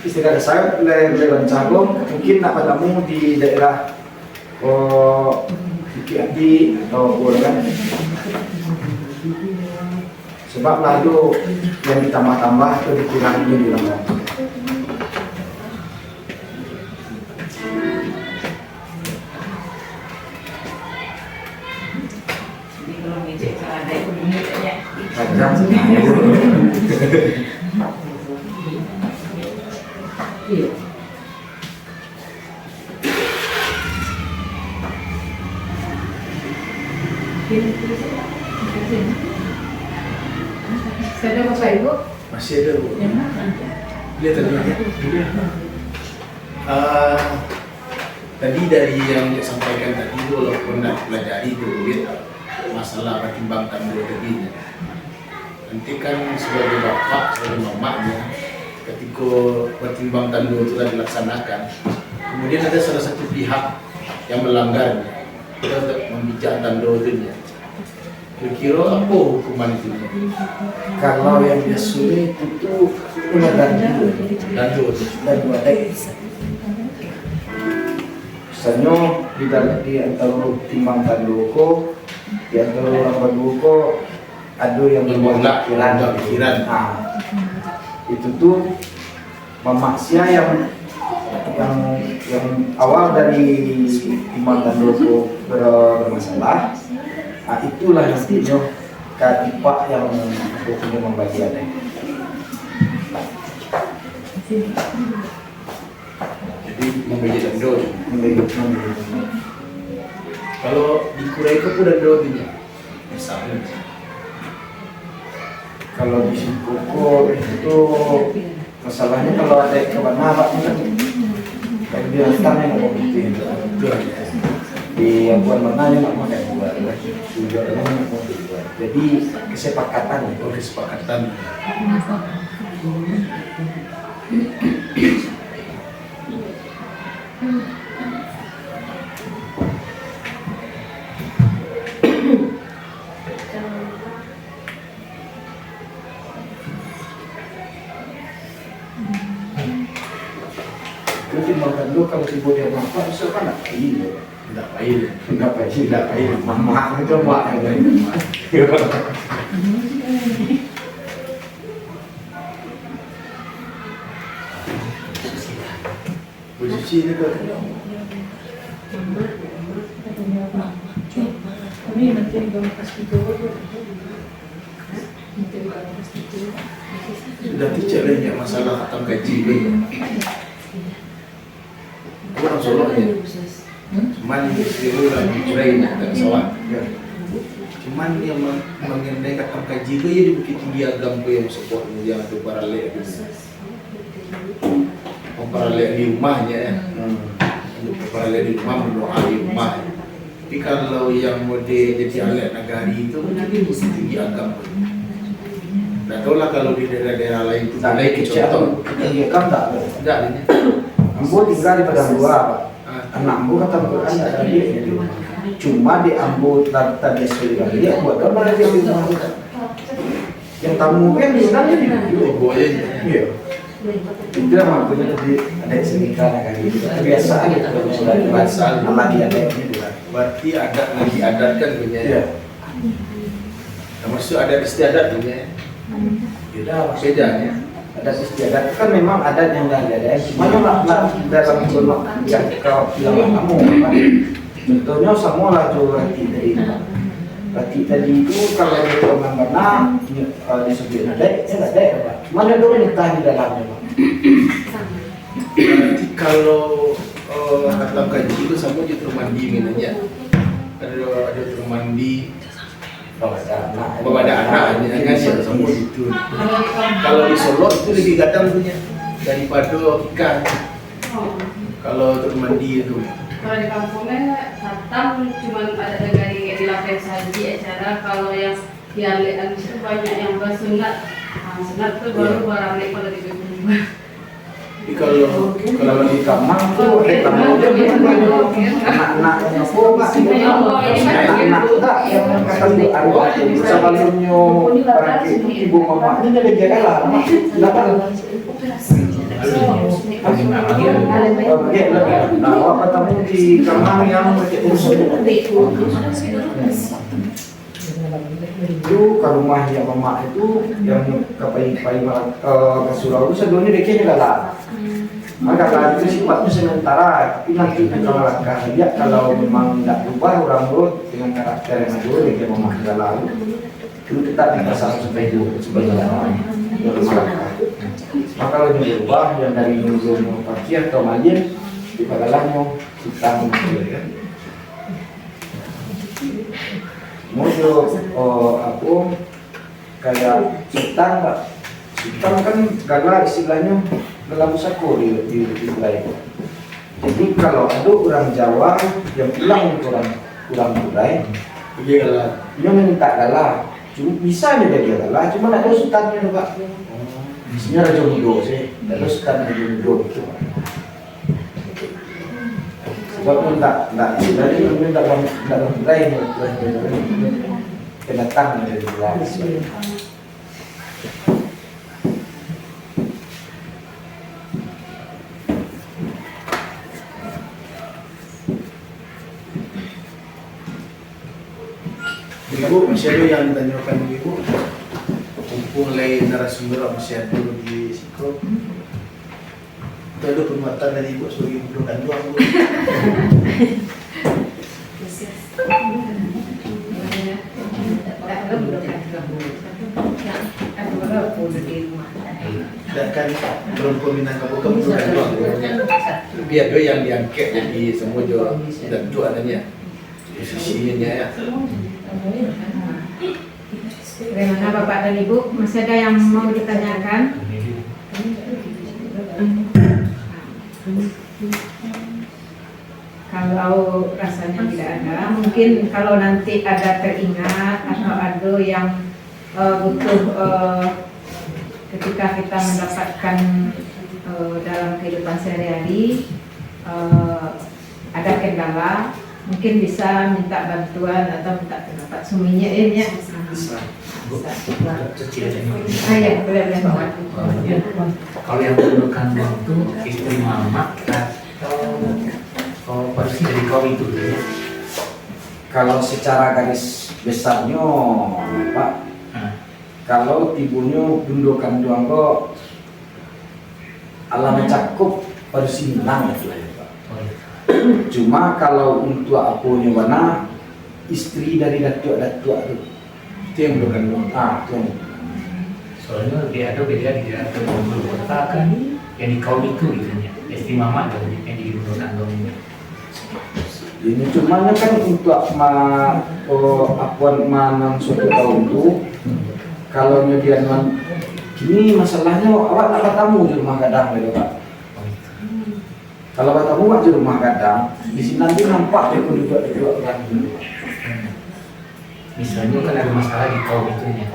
istilah saya wilayah Cagong mungkin nak bertemu di daerah Kiki atau kan sebab lalu yang ditambah-tambah atau dikurangi di dalam. Jadi kalau ngecek cara ada ekonomi kayaknya. Panjang sih. Iya. Sudah bapak ibu? Masih ada bu. Yang mana? Lihat tadi ya. Tadi dari yang disampaikan tadi itu walaupun nak pelajari itu lihat masalah pertimbangkan dua tadi. Nanti kan sebagai bapak, sebagai mamanya, ketika pertimbangkan dua itu telah dilaksanakan, kemudian ada salah satu pihak yang melanggarnya, kita untuk membijak tanda itu. Kira-kira apa hukuman itu? Kalau yang dia sulit itu kena ganti Dan dua. dan dua dek. Misalnya di antara timbang tandoko, di antara orang duko ada yang Berbuat pikiran. Nah, itu tuh mamaksia yang awal dari timbang tandoko bermasalah. Nah, itulah nantinya katipak yang punya membagi ada. Jadi membagi dando. Membagi. Kalau di Kurai itu pun ada dua misalnya. Kalau di Singkoko itu masalahnya kalau ada kebenaran kan kalau dia sekarang yang mau bikin di abuan mananya nggak mau kayak buat sudah nggak mau dibuat jadi kesepakatan itu Kesepakatan. Mungkin makan dulu kalau tiba dia mampu bisa kan nggak kain nggak kain mama itu mak Posisi ini kan Kami menteri Bapak itu. sudah tidak banyak masalah tentang gaji ini. Kurang Solo ya. Cuman istri orang di Kurai dan sawah. Cuman yang mengenai kata gaji itu ya di Bukit Tinggi Agam itu yang support yang itu paralel itu. Paralel di rumahnya ya. Untuk paralel di rumah berdoa di rumah. Tapi kalau yang mode jadi alat nagari itu di Bukit Tinggi Agam. Nah, tahu lah kalau di daerah-daerah lain itu naik ke contoh. iya kan tak Enggak ini. Ambo tinggal di Padang Dua Pak. Anak Ambo kata Quran tak ada dia di rumah. Cuma di Ambo tadi sekali dia buat apa dia di rumah kita. Yang tamu kan sebenarnya di Oh, iya. Itu yang makanya tadi ada sedikit kan kebiasaan itu kalau sudah Kebiasaan. nama dia ada ini juga. Berarti adat lagi adat kan punya. Iya. Termasuk adat istiadat punya. Beda Bedanya. ada istiadat kan memang adat yang nggak ada cuma yang dalam bentuk yang kau bilang kamu kan contohnya semua lah tuh arti dari Berarti tadi itu kalau dia orang mana disebut nadek, nggak ada ya Pak. Mana dulu nikah di dalamnya Pak? Berarti kalau kata kaji itu sama di rumah mandi minanya. Ada rumah mandi bawa ada anak ini kan sih sama itu. Kalau di Solo itu lebih gadang punya daripada ikan. Kalau untuk mandi itu. Kalau di kampungnya hatam cuma ada dari dilakukan saja acara. Kalau yang dialihkan itu banyak yang bersunat. Sunat itu baru barang kalau di rumah. Tapi kalau di kamar tuh reklamnya anak-anaknya Pak, anak-anak enggak yang kata sebelumnya berarti itu ibu mama ini ada jaga lah, dapat. Nah, apa tamu di kamar yang pakai usul itu ke rumah yang mama itu yang ke Surau itu sebelumnya dekenya galak. Maka galak itu sifatnya sementara, tapi nanti kalau langkah dia kalau memang tidak berubah orang urut dengan karakter yang dulu dekenya mama galak itu tetap dipasang sebagai orang langkah. Maka kalau ini berubah yang dari nunggu pagi atau majin di padalannya kita kan. Mojo aku kayak sultan Pak. Sultan kan galak istilahnya dalam saku di wilayah. Jadi kalau ada orang Jawa yang pulang kurang kurai, dia galak. dia minta galak. Cuma bisa aja dia galak, cuma ada sultannya Pak. Isinya Raja Mudo sih, ada sultan Raja Mudo gitu. Sebab minta dari minta lain pendatang dari luar. Ibu masih ada yang ditanyakan ibu. Mumpung lain narasumber masih ada di Siko. Itu ada perbuatan dari ibu sebagai ibu dan doang bu. Dan kan perempuan Minangkabau kan bukan doang. Biar dia yang diangkat jadi semua jual dan jualannya. Sisinya ya. Bagaimana Bapak dan Ibu? Masih ada yang mau ditanyakan? Kalau rasanya tidak ada, mungkin kalau nanti ada teringat atau ada yang butuh ketika kita mendapatkan dalam kehidupan sehari-hari ada kendala, mungkin bisa minta bantuan atau minta pendapat suaminya ya. Ya, boleh Pak. Kalau yang dulu kandung itu istri mama atau versi dari kau itu ya? Kalau secara garis besarnya Pak, kalau ibunya gundukan doang kok ala mencakup versi Minang ya Pak. Cuma kalau untuk apunya mana istri dari datuk-datuk itu yang bukan doang. Itu yang Soalnya dia ada beda di dalam kota kan yang di kaum itu gitu ya. Istri mama dan yang di ibu kandung ini. ini cuma kan untuk apuan manang suatu tahun itu kalau dia gini masalahnya awak tak katamu di rumah kadang gitu Pak. Kalau katamu awak di rumah kadang di sini nanti nampak dia duduk orang. Misalnya kan ada masalah di kaum itu ya.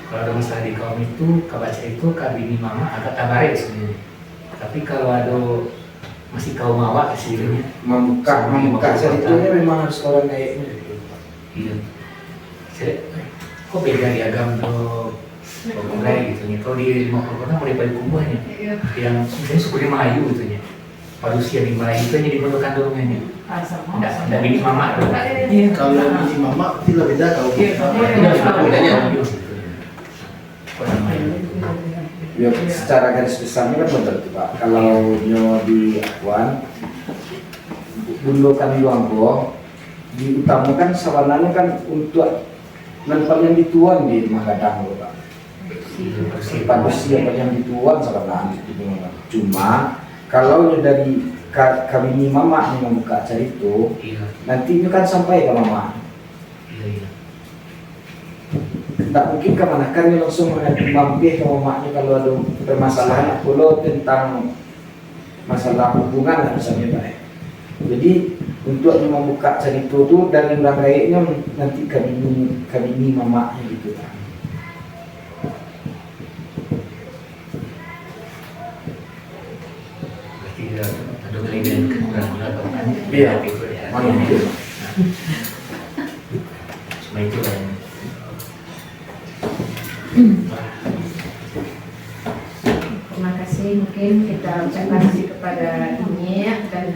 Kalau ada masalah di kaum itu, kabaca itu kabini mama agak tabaret sebenarnya. Tapi kalau ada masih kaum awak hasilnya membuka sebetulnya memang harus orang kayaknya. Iya. Kok beda di agama tuh mulai gitu ya. Kalau di lima kota mulai pada kumpulannya yang misalnya sukunya Melayu gitu ya. Manusia di Melayu itu hanya di pondok kandungnya. Tidak bini mama. Kalau bini mama tidak beda kalau Ya, secara garis besarnya kan betul Pak. Kalau nyo di akuan gundukan luangko diutamakan sawananya kan untuk Nampak yang dituan di rumah gadang loh Pak. Sifat besi apa yang dituan sekarang itu memang. Cuma kalau dari kami ini mama nih membuka cerita, Iya. nanti itu kan sampai ke mama. Iya. Tak mungkin kemanakan langsung mampir ke mamanya kalau ada permasalahan pulau tentang masalah hubungan lah misalnya Pak. Jadi untuk membuka cerita itu dan yang baiknya nanti kami ini mamanya gitu Pak. Berarti ada kelebihan kekurangan atau apa? Iya. Itu ya. Mana mungkin. Cuma itu lah. Terima kasih, mungkin kita ucapkan kasih kepada Inya dan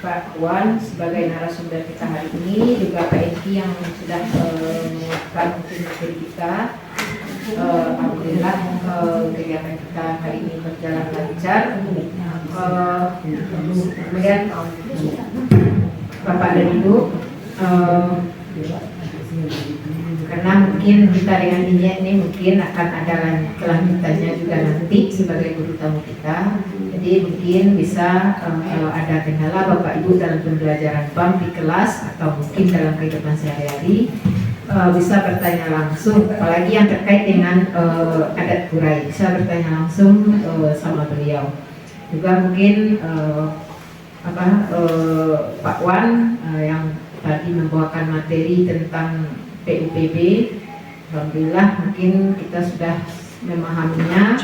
Pak Wan sebagai narasumber kita hari ini, juga Pak Eki yang sudah menguatkan mungkin materi kita. Alhamdulillah kegiatan kita hari ini berjalan lancar. Kemudian Bapak dan Ibu, karena mungkin kita dengan Inya ini mungkin akan ada kelanjutannya juga nanti sebagai guru tamu kita. Jadi mungkin bisa kalau ada kendala Bapak Ibu dalam pembelajaran PAM di kelas atau mungkin dalam kehidupan sehari-hari bisa bertanya langsung, apalagi yang terkait dengan adat Kurai, bisa bertanya langsung sama beliau. Juga mungkin Pak Wan yang tadi membawakan materi tentang PUPB, alhamdulillah mungkin kita sudah memahaminya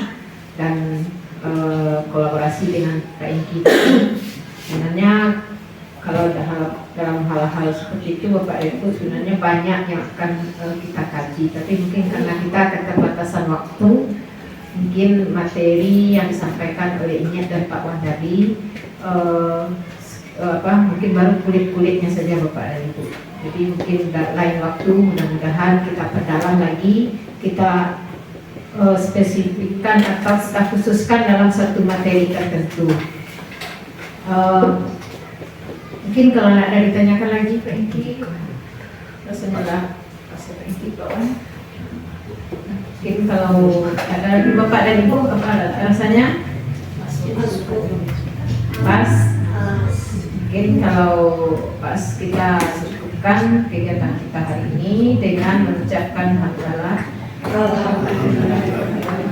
dan kolaborasi dengan Pak Inki. Sebenarnya kalau dalam hal-hal seperti itu Bapak Ibu sebenarnya banyak yang akan kita kaji, tapi mungkin karena kita keterbatasan waktu, mungkin materi yang disampaikan oleh Inya dan Pak Wan tadi mungkin baru kulit-kulitnya saja Bapak dan Ibu. Jadi mungkin lain waktu mudah-mudahan kita perdalam lagi, kita spesifikkan atau kita khususkan dalam satu materi tertentu. Mungkin kalau ada ditanyakan lagi Pak Inki, rasanya lah Pak Inki Pak Wan. Mungkin kalau ada lagi Bapak dan Ibu apa rasanya? Pas. Mungkin kalau pas kita cukupkan kegiatan kita hari ini dengan mengucapkan hamdalah.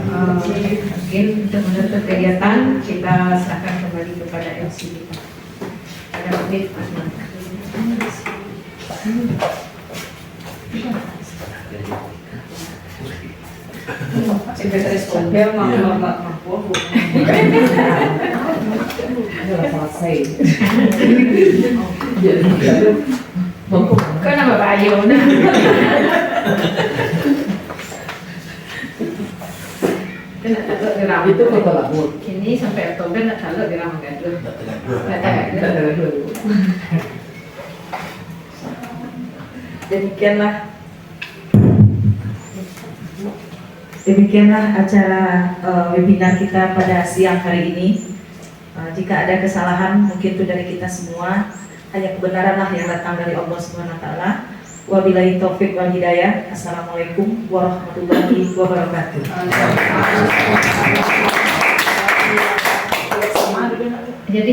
Mungkin untuk menutup kegiatan kita serahkan kembali kepada MC kita. Ada menit Mas Man. Sekretaris Kompel mampu selesai. Kau nama Pak Ayo nah. Itu kota Lampung. Ini sampai Oktober nak kalau di Ramang Gaduh. Demikianlah acara webinar kita pada siang hari ini. Jika ada kesalahan mungkin itu dari kita semua, hanya kebenaranlah yang datang dari Allah Subhanahu wa taala. Wabillahi taufik wal hidayah. Assalamualaikum warahmatullahi wabarakatuh. Jadi